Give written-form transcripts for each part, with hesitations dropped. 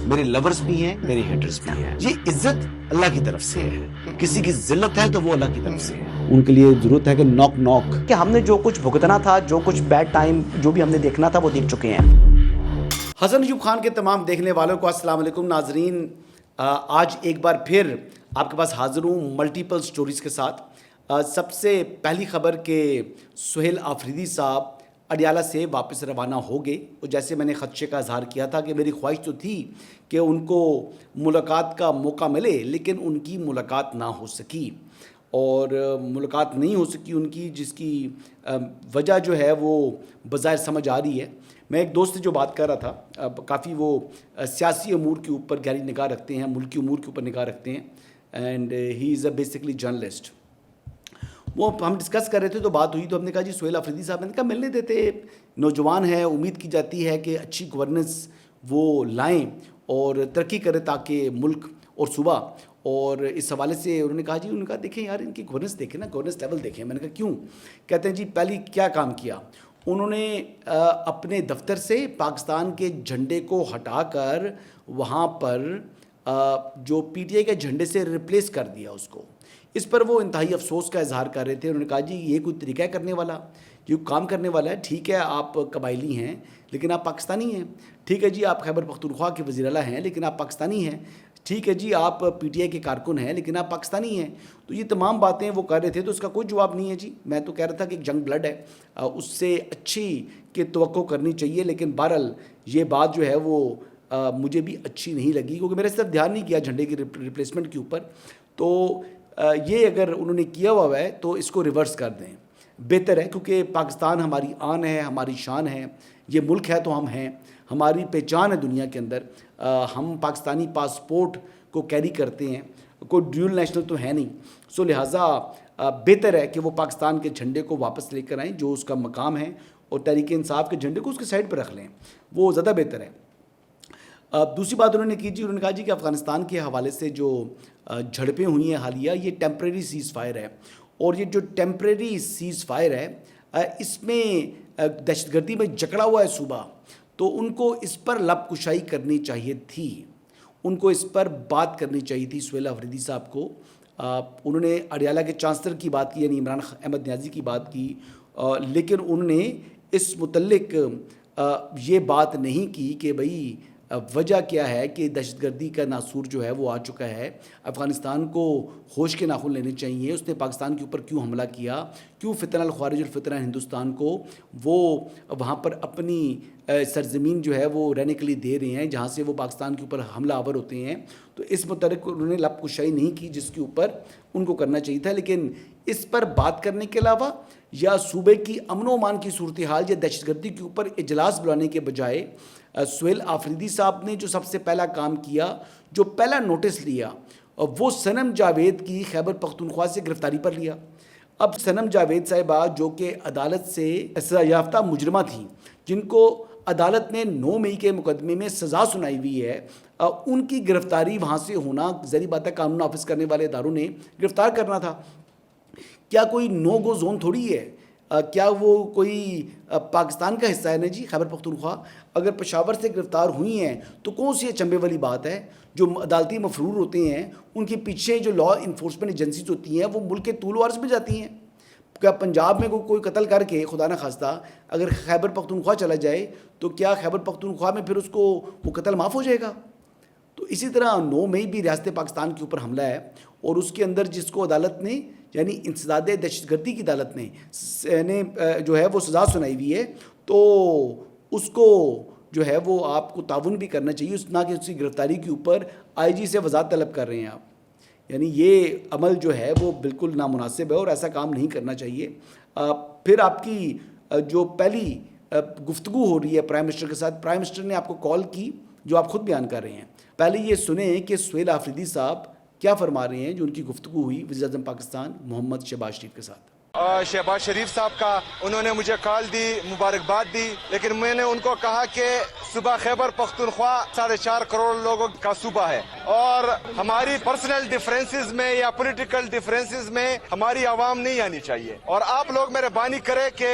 میرے لورز بھی ہیں، میرے ہیٹرز بھی ہیں. یہ عزت اللہ کی طرف سے ہے. کسی کی ذلت ہے تو وہ اللہ کی طرف سے ہے. ان کے لیے ضرورت ہے کہ نوک نوک کہ ہم نے جو کچھ بھگتنا تھا، جو کچھ بیڈ ٹائم جو بھی ہم نے دیکھنا تھا وہ دیکھ چکے ہیں. حسن ایوب خان کے تمام دیکھنے والوں کو السلام علیکم. ناظرین، آج ایک بار پھر آپ کے پاس حاضر ہوں ملٹیپل سٹوریز کے ساتھ. سب سے پہلی خبر کہ سہیل آفریدی صاحب اڈیالہ سے واپس روانہ ہو گئے. اور جیسے میں نے خدشے کا اظہار کیا تھا کہ میری خواہش تو تھی کہ ان کو ملاقات کا موقع ملے، لیکن ان کی ملاقات نہ ہو سکی. اور ملاقات نہیں ہو سکی ان کی، جس کی وجہ جو ہے وہ بظاہر سمجھ آ رہی ہے. میں ایک دوست سے جو بات کر رہا تھا، کافی وہ سیاسی امور کے اوپر گہری نگاہ رکھتے ہیں، ملکی امور کے اوپر نگاہ رکھتے ہیں، and he is a basically journalist. وہ ہم ڈسکس کر رہے تھے تو بات ہوئی، تو ہم نے کہا جی سہیل آفریدی صاحب نے کہا ملنے دیتے، نوجوان ہیں، امید کی جاتی ہے کہ اچھی گورننس وہ لائیں اور ترقی کرے تاکہ ملک اور صوبہ. اور اس حوالے سے انہوں نے کہا جی، انہوں نے کہا دیکھیں یار ان کی گورننس دیکھیں نا، گورننس لیول دیکھیں. میں نے کہا کیوں؟ کہتے ہیں جی پہلی کیا کام کیا انہوں نے، اپنے دفتر سے پاکستان کے جھنڈے کو ہٹا کر وہاں پر جو پی ٹی آئی کے جھنڈے سے ریپلیس کر دیا اس کو. اس پر وہ انتہائی افسوس کا اظہار کر رہے تھے. انہوں نے کہا جی یہ کوئی طریقہ ہے کرنے والا، یہ کام کرنے والا ہے؟ ٹھیک ہے آپ قبائلی ہیں لیکن آپ پاکستانی ہیں. ٹھیک ہے جی آپ خیبر پختونخوا کے وزیر اعلیٰ ہیں لیکن آپ پاکستانی ہیں. ٹھیک ہے جی آپ پی ٹی آئی کے کارکن ہیں لیکن آپ پاکستانی ہیں. تو یہ تمام باتیں وہ کر رہے تھے، تو اس کا کوئی جواب نہیں ہے جی. میں تو کہہ رہا تھا کہ ایک جنگ بلڈ ہے، اس سے اچھی کہ توقع کرنی چاہیے. لیکن بہرحال یہ بات جو ہے وہ مجھے بھی اچھی نہیں لگی، کیونکہ میرے صرف دھیان نہیں کیا جھنڈے کی ریپلیسمنٹ کے اوپر. تو یہ اگر انہوں نے کیا ہوا ہے تو اس کو ریورس کر دیں، بہتر ہے. کیونکہ پاکستان ہماری آن ہے، ہماری شان ہے. یہ ملک ہے تو ہم ہیں، ہماری پہچان ہے دنیا کے اندر. ہم پاکستانی پاسپورٹ کو کیری کرتے ہیں، کوئی ڈیول نیشنل تو ہے نہیں. سو لہٰذا بہتر ہے کہ وہ پاکستان کے جھنڈے کو واپس لے کر آئیں جو اس کا مقام ہے، اور تحریک انصاف کے جھنڈے کو اس کے سائڈ پر رکھ لیں، وہ زیادہ بہتر ہے. دوسری بات انہوں نے کی جی، انہوں نے کہا جی کہ افغانستان کے حوالے سے جو جھڑپیں ہوئی ہیں حالیہ، یہ ٹیمپریری سیز فائر ہے. اور یہ جو ٹیمپریری سیز فائر ہے اس میں دہشت گردی میں جکڑا ہوا ہے صوبہ، تو ان کو اس پر لب کشائی کرنی چاہیے تھی، ان کو اس پر بات کرنی چاہیے تھی سہیل آفریدی صاحب کو. انہوں نے اڈیالہ کے چانسلر کی بات کی، یعنی عمران احمد نیازی کی بات کی، لیکن انہوں نے اس متعلق یہ بات نہیں کی کہ بھئی وجہ کیا ہے کہ دہشت گردی کا ناسور جو ہے وہ آ چکا ہے. افغانستان کو ہوش کے ناخن لینے چاہیے. اس نے پاکستان کے اوپر کیوں حملہ کیا؟ کیوں فتنہ الخوارج الفتنہ ہندوستان کو وہ وہاں پر اپنی سرزمین جو ہے وہ رہنے کے لیے دے رہے ہیں جہاں سے وہ پاکستان کے اوپر حملہ آور ہوتے ہیں؟ تو اس متعلق انہوں نے لب کشائی نہیں کی جس کے اوپر ان کو کرنا چاہیے تھا. لیکن اس پر بات کرنے کے علاوہ یا صوبے کی امن و امان کی صورتحال یا دہشت گردی کے اوپر اجلاس بلانے کے بجائے سہیل آفریدی صاحب نے جو سب سے پہلا کام کیا، جو پہلا نوٹس لیا، وہ صنم جاوید کی خیبر پختونخوا سے گرفتاری پر لیا. اب صنم جاوید صاحبہ جو کہ عدالت سے سزا یافتہ مجرمہ تھیں، جن کو عدالت نے 9 مئی کے مقدمے میں سزا سنائی ہوئی ہے، ان کی گرفتاری وہاں سے ہونا ظاہری بات ہے قانون نافذ کرنے والے اداروں نے گرفتار کرنا تھا. کیا کوئی نو گو زون تھوڑی ہے؟ کیا وہ کوئی پاکستان کا حصہ ہے؟ نا جی خیبر پختونخوا اگر پشاور سے گرفتار ہوئی ہیں تو کون سی اچنبے والی بات ہے؟ جو عدالتی مفرور ہوتے ہیں ان کے پیچھے جو لا انفورسمنٹ ایجنسیز ہوتی ہیں وہ ملک کے طول و عرض میں جاتی ہیں. کیا پنجاب میں کوئی قتل کر کے خدا نہ خواستہ اگر خیبر پختونخوا چلا جائے تو کیا خیبر پختونخوا میں پھر اس کو وہ قتل معاف ہو جائے گا؟ تو اسی طرح 9 مئی بھی ریاست پاکستان کے اوپر حملہ ہے، اور اس کے اندر جس کو عدالت نے یعنی انسداد دہشت گردی کی عدالت نے جو ہے وہ سزا سنائی ہوئی ہے، تو اس کو جو ہے وہ آپ کو تعاون بھی کرنا چاہیے، نہ کہ اس کی گرفتاری کے اوپر آئی جی سے وضاحت طلب کر رہے ہیں آپ. یعنی یہ عمل جو ہے وہ بالکل نامناسب ہے اور ایسا کام نہیں کرنا چاہیے. پھر آپ کی جو پہلی گفتگو ہو رہی ہے پرائم منسٹر کے ساتھ، پرائم منسٹر نے آپ کو کال کی جو آپ خود بیان کر رہے ہیں. پہلے یہ سنیں کہ سہیل آفریدی صاحب کیا فرما رہے ہیں جو ان کی گفتگو ہوئی وزیر اعظم پاکستان محمد شہباز شریف کے ساتھ. شہباز شریف صاحب کا انہوں نے مجھے کال دی، مبارکباد دی، لیکن میں نے ان کو کہا کہ صوبہ خیبر پختونخوا 4.5 کروڑ لوگوں کا صوبہ ہے، اور ہماری پرسنل ڈیفرنسز میں یا پولیٹیکل ڈیفرنسز میں ہماری عوام نہیں آنی چاہیے. اور آپ لوگ مہربانی کریں کہ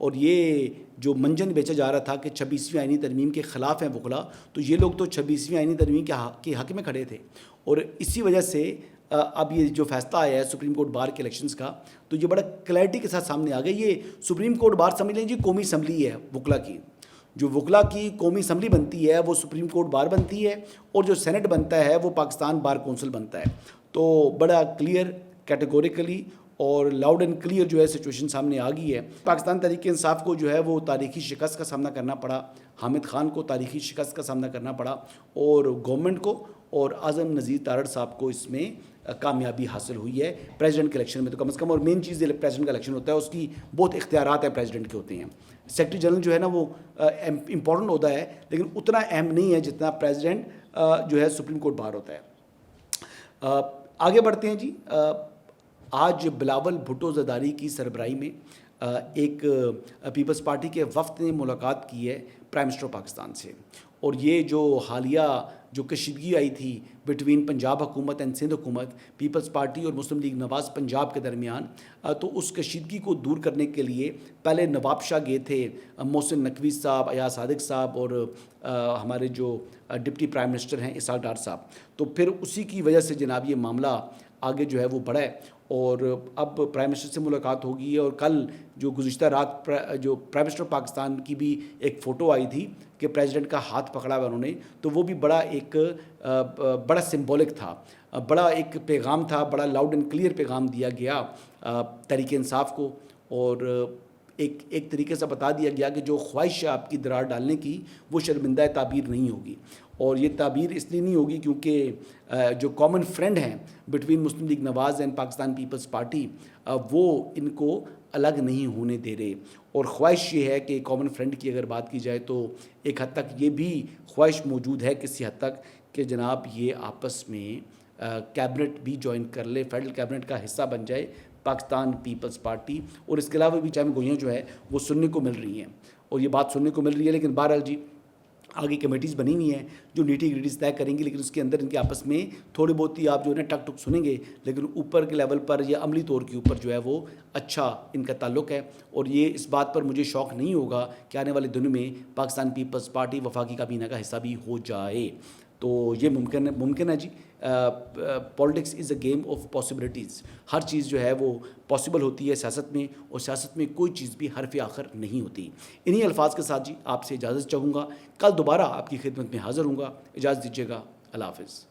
اور یہ جو منجن بیچا جا رہا تھا کہ 26ویں آئینی ترمیم کے خلاف ہیں وکلا، تو یہ لوگ تو 26ویں آئینی ترمیم کے حق میں کھڑے تھے، اور اسی وجہ سے اب یہ جو فیصلہ آیا ہے سپریم کورٹ بار کے الیکشنز کا، تو یہ بڑا کلیئرٹی کے ساتھ سامنے آ گیا. یہ سپریم کورٹ بار سمجھ لیں جی قومی اسمبلی ہے وکلا کی. جو وکلا کی قومی اسمبلی بنتی ہے وہ سپریم کورٹ بار بنتی ہے، اور جو سینٹ بنتا ہے وہ پاکستان بار کونسل بنتا ہے. تو بڑا کلیئر کیٹیگوریکلی اور لاؤڈ اینڈ کلیئر جو ہے سچویشن سامنے آ گئی ہے. پاکستان تحریک انصاف کو جو ہے وہ تاریخی شکست کا سامنا کرنا پڑا، حامد خان کو تاریخی شکست کا سامنا کرنا پڑا، اور گورنمنٹ کو اور اعظم نذیر تارڑ صاحب کو اس میں کامیابی حاصل ہوئی ہے پریزیڈنٹ کے الیکشن میں تو کم از کم. اور مین چیز پریزیڈنٹ کا الیکشن ہوتا ہے، اس کی بہت اختیارات ہیں پریزیڈنٹ کے ہوتے ہیں. سیکرٹری جنرل جو ہے نا وہ امپورٹنٹ ہوتا ہے، لیکن اتنا اہم نہیں ہے جتنا پریزیڈنٹ جو ہے سپریم کورٹ بار ہوتا ہے. آگے بڑھتے ہیں جی. آج بلاول بھٹو زرداری کی سربراہی میں ایک پیپلز پارٹی کے وفد نے ملاقات کی ہے پرائم منسٹر پاکستان سے، اور یہ جو حالیہ جو کشیدگی آئی تھی بٹوین پنجاب حکومت اینڈ سندھ حکومت، پیپلز پارٹی اور مسلم لیگ نواز پنجاب کے درمیان، تو اس کشیدگی کو دور کرنے کے لیے پہلے نواب شاہ گئے تھے، محسن نقوی صاحب، ایاز صادق صاحب، اور ہمارے جو ڈپٹی پرائم منسٹر ہیں اسحاق ڈار صاحب. تو پھر اسی کی وجہ سے جناب یہ معاملہ آگے جو ہے وہ بڑھا ہے، اور اب پرائم منسٹر سے ملاقات ہوگی. اور کل جو گزشتہ رات جو پرائم منسٹر پاکستان کی بھی ایک فوٹو آئی تھی کہ پریزیڈنٹ کا ہاتھ پکڑا ہوا انہوں نے، تو وہ بھی بڑا سمبولک تھا، بڑا ایک پیغام تھا، بڑا لاؤڈ اینڈ کلیئر پیغام دیا گیا تحریک انصاف کو، اور ایک طریقے سے بتا دیا گیا کہ جو خواہش ہے آپ کی درار ڈالنے کی وہ شرمندہ تعبیر نہیں ہوگی. اور یہ تعبیر اس لیے نہیں ہوگی کیونکہ جو کامن فرینڈ ہیں بٹوین مسلم لیگ نواز اینڈ پاکستان پیپلز پارٹی، وہ ان کو الگ نہیں ہونے دے رہے. اور خواہش یہ ہے کہ کامن فرینڈ کی اگر بات کی جائے تو ایک حد تک یہ بھی خواہش موجود ہے کسی حد تک کہ جناب یہ آپس میں کیبنٹ بھی جوائن کر لے، فیڈرل کیبنٹ کا حصہ بن جائے پاکستان پیپلز پارٹی. اور اس کے علاوہ بھی چاہے گوئیاں جو ہے وہ سننے کو مل رہی ہیں، اور یہ بات سننے کو مل رہی ہے. لیکن بہرحال جی آگے کمیٹیز بنی ہوئی ہیں جو نیٹی گریٹیز طے کریں گی، لیکن اس کے اندر ان کے آپس میں تھوڑی بہت ہی آپ جو ہے نا ٹک ٹک سنیں گے، لیکن اوپر کے لیول پر یا عملی طور کے اوپر جو ہے وہ اچھا ان کا تعلق ہے. اور یہ اس بات پر مجھے شوق نہیں ہوگا کہ آنے والے دنوں میں پاکستان پیپلز پارٹی وفاقی کابینہ کا حصہ بھی ہو جائے. تو یہ ممکن ہے جی. Politics is a game of possibilities. ہر چیز جو ہے وہ پاسبل ہوتی ہے سیاست میں، اور سیاست میں کوئی چیز بھی حرف آخر نہیں ہوتی. انہی الفاظ کے ساتھ جی آپ سے اجازت چاہوں گا. کل دوبارہ آپ کی خدمت میں حاضر ہوں گا. اجازت دیجیے گا. اللہ حافظ.